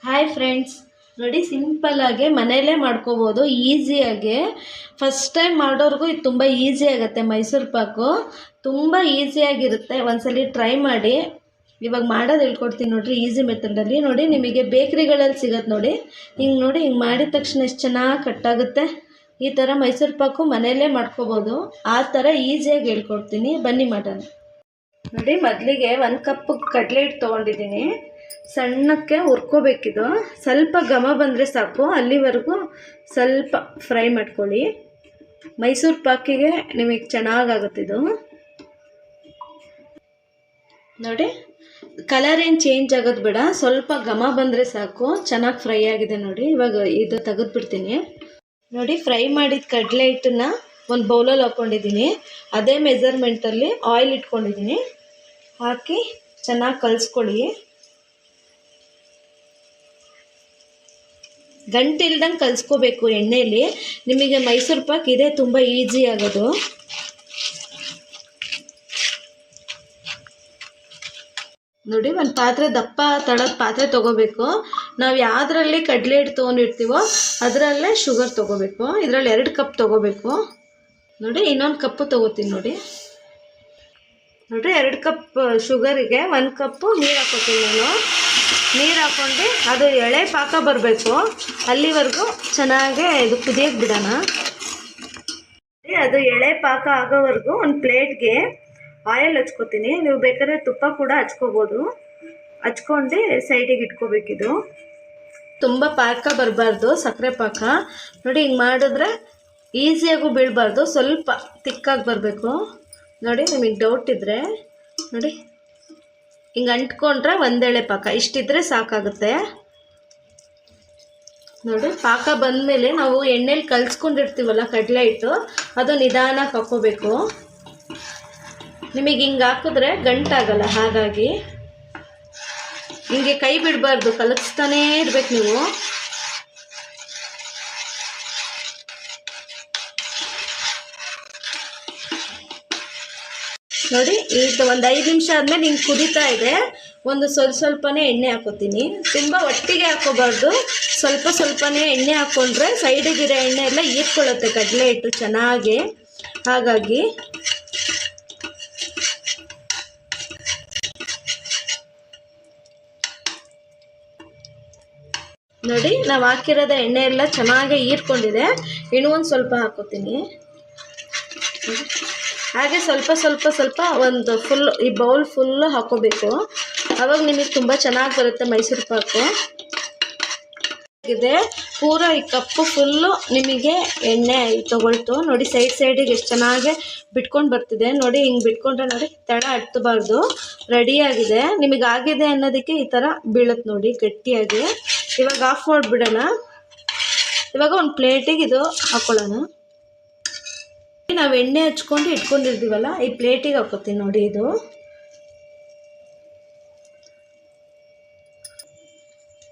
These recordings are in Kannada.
ಹಾಯ್ ಫ್ರೆಂಡ್ಸ್, ನೋಡಿ ಸಿಂಪಲ್ಲಾಗಿ ಮನೆಯಲ್ಲೇ ಮಾಡ್ಕೋಬೋದು ಈಸಿಯಾಗಿ. ಫಸ್ಟ್ ಟೈಮ್ ಮಾಡೋರಿಗೂ ಇದು ತುಂಬ ಈಸಿ ಆಗುತ್ತೆ. ಮೈಸೂರು ಪಾಕು ತುಂಬ ಈಸಿಯಾಗಿರುತ್ತೆ, ಒಂದ್ಸಲಿ ಟ್ರೈ ಮಾಡಿ. ಇವಾಗ ಮಾಡೋದು ಹೇಳ್ಕೊಡ್ತೀನಿ ನೋಡಿರಿ, ಈಸಿ ಮೆಥಡಲ್ಲಿ. ನೋಡಿ, ನಿಮಗೆ ಬೇಕ್ರಿಗಳಲ್ಲಿ ಸಿಗುತ್ತೆ ನೋಡಿ. ಹಿಂಗೆ ನೋಡಿ, ಹಿಂಗೆ ಮಾಡಿದ ತಕ್ಷಣ ಎಷ್ಟು ಚೆನ್ನಾಗಿ ಕಟ್ಟಾಗುತ್ತೆ. ಈ ಥರ ಮೈಸೂರು ಪಾಕು ಮನೆಯಲ್ಲೇ ಮಾಡ್ಕೋಬೋದು. ಆ ಥರ ಈಸಿಯಾಗಿ ಹೇಳ್ಕೊಡ್ತೀನಿ, ಬನ್ನಿ ಮಾಡೋಣ. ನೋಡಿ, ಮೊದಲಿಗೆ 1 ಕಪ್ ಕಡಲೆ ಹಿಟ್ಟು ತೊಗೊಂಡಿದ್ದೀನಿ. ಸಣ್ಣಕ್ಕೆ ಹುರ್ಕೋಬೇಕಿದು. ಸ್ವಲ್ಪ ಘಮ ಬಂದರೆ ಸಾಕು, ಅಲ್ಲಿವರೆಗೂ ಸ್ವಲ್ಪ ಫ್ರೈ ಮಾಡ್ಕೊಳ್ಳಿ. ಮೈಸೂರು ಪಾಕಿಗೆ ನಿಮಗೆ ಚೆನ್ನಾಗಾಗುತ್ತಿದು. ನೋಡಿ, ಕಲರ್ ಏನು ಚೇಂಜ್ ಆಗೋದು ಬೇಡ, ಸ್ವಲ್ಪ ಘಮ ಬಂದರೆ ಸಾಕು. ಚೆನ್ನಾಗಿ ಫ್ರೈ ಆಗಿದೆ ನೋಡಿ. ಇವಾಗ ಇದು ತೆಗೆದುಬಿಡ್ತೀನಿ. ನೋಡಿ, ಫ್ರೈ ಮಾಡಿದ ಕಡಲೆ ಹಿಟ್ಟನ್ನು ಒಂದು ಬೌಲಲ್ಲಿ ಹಾಕ್ಕೊಂಡಿದ್ದೀನಿ. ಅದೇ ಮೆಜರ್ಮೆಂಟಲ್ಲಿ ಆಯಿಲ್ ಇಟ್ಕೊಂಡಿದ್ದೀನಿ. ಹಾಕಿ ಚೆನ್ನಾಗಿ ಕಲಿಸ್ಕೊಳ್ಳಿ. ಗಂಟಿಲ್ದಂಗೆ ಕಲಿಸ್ಕೋಬೇಕು ಎಣ್ಣೆಯಲ್ಲಿ. ನಿಮಗೆ ಮೈಸೂರು ಪಾಕ್ ಇದೆ ತುಂಬ ಈಸಿ ಆಗೋದು. ನೋಡಿ, ಒಂದು ಪಾತ್ರೆ, ದಪ್ಪ ತಳದ ಪಾತ್ರೆ ತೊಗೋಬೇಕು. ನಾವು ಯಾವುದರಲ್ಲಿ ಕಡಲೆ ಹಿಟ್ಟು ತೊಗೊಂಡಿರ್ತೀವೋ ಅದರಲ್ಲೇ ಶುಗರ್ ತೊಗೋಬೇಕು. ಇದರಲ್ಲಿ 2 ಕಪ್ ತೊಗೋಬೇಕು. ನೋಡಿ, ಇನ್ನೊಂದು ಕಪ್ಪು ತೊಗೋತೀನಿ ನೋಡಿ. ನೋಡಿರಿ, 2 ಕಪ್ ಶುಗರಿಗೆ 1 ಕಪ್ಪು ನೀರು ಹಾಕೋತೀನಿ ನಾನು. ನೀರು ಹಾಕ್ಕೊಂಡು ಅದು ಎಳೆ ಪಾಕ ಬರಬೇಕು, ಅಲ್ಲಿವರೆಗೂ ಚೆನ್ನಾಗೆ ಇದು ಕುದಿಯೋಕ್ಕೆ ಬಿಡೋಣ. ಅದು ಎಳೆ ಪಾಕ ಆಗೋವರೆಗೂ ಒಂದು ಪ್ಲೇಟ್ಗೆ ಆಯಿಲ್ ಹಚ್ಕೋತೀನಿ. ನೀವು ಬೇಕಾದ್ರೆ ತುಪ್ಪ ಕೂಡ ಹಚ್ಕೋಬೋದು. ಹಚ್ಕೊಂಡು ಸೈಡಿಗೆ ಇಟ್ಕೋಬೇಕಿದು. ತುಂಬ ಪಾಕ ಬರಬಾರ್ದು, ಸಕ್ಕರೆ ಪಾಕ. ನೋಡಿ, ಹಿಂಗೆ ಮಾಡಿದ್ರೆ ಈಸಿಯಾಗೂ ಬೀಳಬಾರ್ದು, ಸ್ವಲ್ಪ ತಿಕ್ಕಾಗಿ ಬರಬೇಕು. ನೋಡಿ, ನಿಮಗೆ ಡೌಟ್ ಇದ್ದರೆ ನೋಡಿ, ಹಿಂಗೆ ಅಂಟ್ಕೊಂಡ್ರೆ ಒಂದೆಳೆ ಪಾಕ, ಇಷ್ಟಿದ್ರೆ ಸಾಕಾಗುತ್ತೆ. ನೋಡಿ, ಪಾಕ ಬಂದಮೇಲೆ ನಾವು ಎಣ್ಣೆಲಿ ಕಲಿಸ್ಕೊಂಡಿರ್ತೀವಲ್ಲ ಕಡಲೆ ಹಿಟ್ಟು, ಅದು ನಿಧಾನಕ್ಕೆ ಹಾಕ್ಕೋಬೇಕು. ನಿಮಗೆ ಹಿಂಗೆ ಹಾಕಿದ್ರೆ ಗಂಟಾಗಲ್ಲ, ಹಾಗಾಗಿ ಹಿಂಗೆ ಕೈ ಬಿಡಬಾರ್ದು, ಕಲಸ್ತಾನೇ ಇರ್ಬೇಕು ನೀವು. ನೋಡಿ, ಇದು ಒಂದು 5 ನಿಮಿಷ ಆದಮೇಲೆ ಹಿಂಗೆ ಕುದೀತಾ ಇದೆ. ಒಂದು ಸ್ವಲ್ಪನೇ ಎಣ್ಣೆ ಹಾಕೋತೀನಿ. ತುಂಬ ಒಟ್ಟಿಗೆ ಹಾಕೋಬಾರ್ದು, ಸ್ವಲ್ಪನೇ ಎಣ್ಣೆ ಹಾಕ್ಕೊಂಡ್ರೆ ಸೈಡಿಗಿರೋ ಎಣ್ಣೆ ಎಲ್ಲ ಹೀರ್ಕೊಳ್ಳುತ್ತೆ ಕಡಲೆ ಹಿಟ್ಟು ಚೆನ್ನಾಗಿ. ಹಾಗಾಗಿ ನೋಡಿ, ನಾವು ಹಾಕಿರೋದ ಎಣ್ಣೆ ಎಲ್ಲ ಚೆನ್ನಾಗಿ ಹೀರ್ಕೊಂಡಿದೆ. ಇನ್ನೂ ಒಂದು ಸ್ವಲ್ಪ ಹಾಕೋತೀನಿ. ಹಾಗೆ ಸ್ವಲ್ಪ ಒಂದು ಫುಲ್, ಈ ಬೌಲ್ ಫುಲ್ಲು ಹಾಕೋಬೇಕು. ಆವಾಗ ನಿಮಗೆ ತುಂಬ ಚೆನ್ನಾಗಿ ಬರುತ್ತೆ ಮೈಸೂರು ಪಾಕು. ಇದೆ ಪೂರ ಈ ಕಪ್ಪು ಫುಲ್ಲು ನಿಮಗೆ ಎಣ್ಣೆ ತೊಗೊಳ್ತು. ನೋಡಿ, ಸೈಡಿಗೆ ಎಷ್ಟು ಚೆನ್ನಾಗಿ ಬಿಟ್ಕೊಂಡು ಬರ್ತಿದೆ. ನೋಡಿ, ಹಿಂಗೆ ಬಿಟ್ಕೊಂಡ್ರೆ ನೋಡಿ ತಳ ಹತ್ತಬಾರ್ದು. ರೆಡಿಯಾಗಿದೆ. ನಿಮಗೆ ಆಗಿದೆ ಅನ್ನೋದಕ್ಕೆ ಈ ಥರ ಬೀಳುತ್ತೆ ನೋಡಿ ಗಟ್ಟಿಯಾಗಿ. ಇವಾಗ ಆಫ್ ಮಾಡಿಬಿಡೋಣ. ಇವಾಗ ಒಂದು ಪ್ಲೇಟಿಗೆ ಇದು ಹಾಕ್ಕೊಳ್ಳೋಣ. ನಾವು ಎಣ್ಣೆ ಹಚ್ಕೊಂಡು ಇಟ್ಕೊಂಡಿರ್ತೀವಲ್ಲ, ಈ ಪ್ಲೇಟಿಗೆ ಹಾಕೋತೀನಿ ನೋಡಿ. ಇದು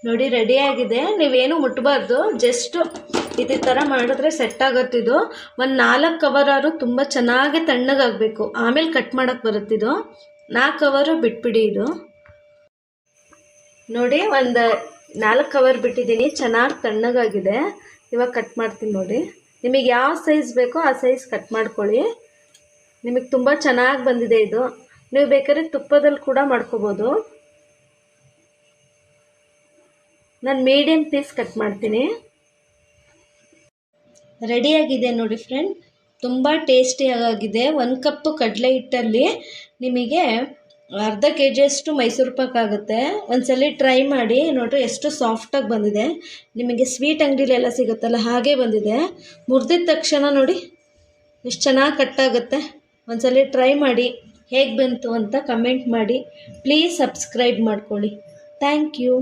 ನೋಡಿ ರೆಡಿಯಾಗಿದೆ. ನೀವೇನು ಮುಟ್ಟಬಾರ್ದು, ಜಸ್ಟ್ ಇದೇ ಥರ ಮಾಡಿದ್ರೆ ಸೆಟ್ ಆಗುತ್ತಿದ್ದು. ಒಂದು 4 ಕವರಾರು ತುಂಬ ಚೆನ್ನಾಗಿ ತಣ್ಣಗಾಗಬೇಕು, ಆಮೇಲೆ ಕಟ್ ಮಾಡೋಕ್ಕೆ ಬರುತ್ತಿದ್ದು. 4 ಕವರು ಬಿಟ್ಬಿಡಿ. ಇದು ನೋಡಿ, ಒಂದು 4 ಕವರ್ ಬಿಟ್ಟಿದ್ದೀನಿ, ಚೆನ್ನಾಗಿ ತಣ್ಣಗಾಗಿದೆ. ಇವಾಗ ಕಟ್ ಮಾಡ್ತೀನಿ ನೋಡಿ. ನಿಮಗೆ ಯಾವ ಸೈಜ್ ಬೇಕೋ ಆ ಸೈಜ್ ಕಟ್ ಮಾಡ್ಕೊಳ್ಳಿ. ನಿಮಗೆ ತುಂಬ ಚೆನ್ನಾಗಿ ಬಂದಿದೆ ಇದು. ನೀವು ಬೇಕಾದ್ರೆ ತುಪ್ಪದಲ್ಲಿ ಕೂಡ ಮಾಡ್ಕೋಬೋದು. ನಾನು ಮೀಡಿಯಮ್ ಪೀಸ್ ಕಟ್ ಮಾಡ್ತೀನಿ. ರೆಡಿಯಾಗಿದೆ ನೋಡಿ ಫ್ರೆಂಡ್, ತುಂಬ ಟೇಸ್ಟಿಯಾಗಿದೆ. 1 ಕಪ್ ಕಡಲೆ ಹಿಟ್ಟಲ್ಲಿ ನಿಮಗೆ ಅರ್ಧ kg ಮೈಸೂರು ಪಾಕ್ ಆಗುತ್ತೆ. ಒಂದ್ಸಲಿ ಟ್ರೈ ಮಾಡಿ ನೋಡಿರಿ, ಎಷ್ಟು ಸಾಫ್ಟಾಗಿ ಬಂದಿದೆ. ನಿಮಗೆ ಸ್ವೀಟ್ ಅಂಗಡಿಲೆಲ್ಲ ಸಿಗುತ್ತಲ್ಲ ಹಾಗೆ ಬಂದಿದೆ. ಮುರಿದಿದ ತಕ್ಷಣ ನೋಡಿ ಎಷ್ಟು ಚೆನ್ನಾಗಿ ಕಟ್ಟಾಗುತ್ತೆ. ಒಂದ್ಸಲಿ ಟ್ರೈ ಮಾಡಿ, ಹೇಗೆ ಬಂತು ಅಂತ ಕಮೆಂಟ್ ಮಾಡಿ. ಪ್ಲೀಸ್ ಸಬ್ಸ್ಕ್ರೈಬ್ ಮಾಡ್ಕೊಳ್ಳಿ. Thank you.